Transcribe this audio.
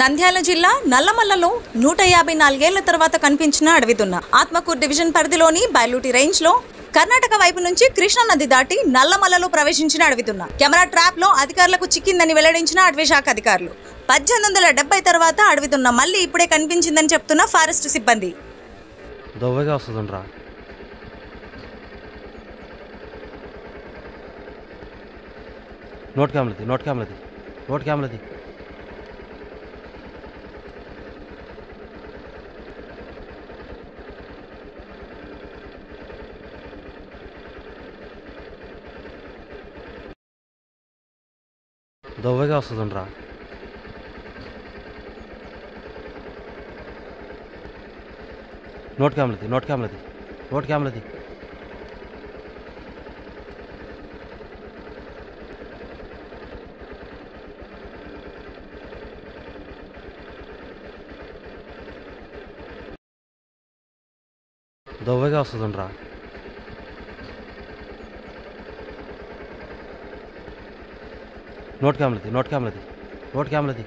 నంద్యాల జిల్లా నల్లమల్లలో 154 ఏళ్ల తర్వాత కనిపించిన అడవిదున్న ఆత్మకూరు డివిజన్ పరిధిలోని బైలూటి రేంజ్ లో కర్ణాటక వైపు నుంచి కృష్ణా నది దాటి నల్లమల్లలో ప్రవేశించిన అడవిదున్న కెమెరా ట్రాప్ లో అధికారులకు చిక్కిందని వెల్లడించిన అటవీ శాఖ అధికారులు 1870 తర్వాత అడవిదున్న మళ్ళీ ఇప్పుడే కనిపించిందని చెప్తున్న ఫారెస్ట్ సిబ్బంది. దొవ్వగా వస్తుందిరా. నోట్ కెమెరాది దొవ్వగా వస్తుందిరా. నోట్ కెమెరాది దొవ్వగా వస్తుందిరా. నోట్ కెమెరాది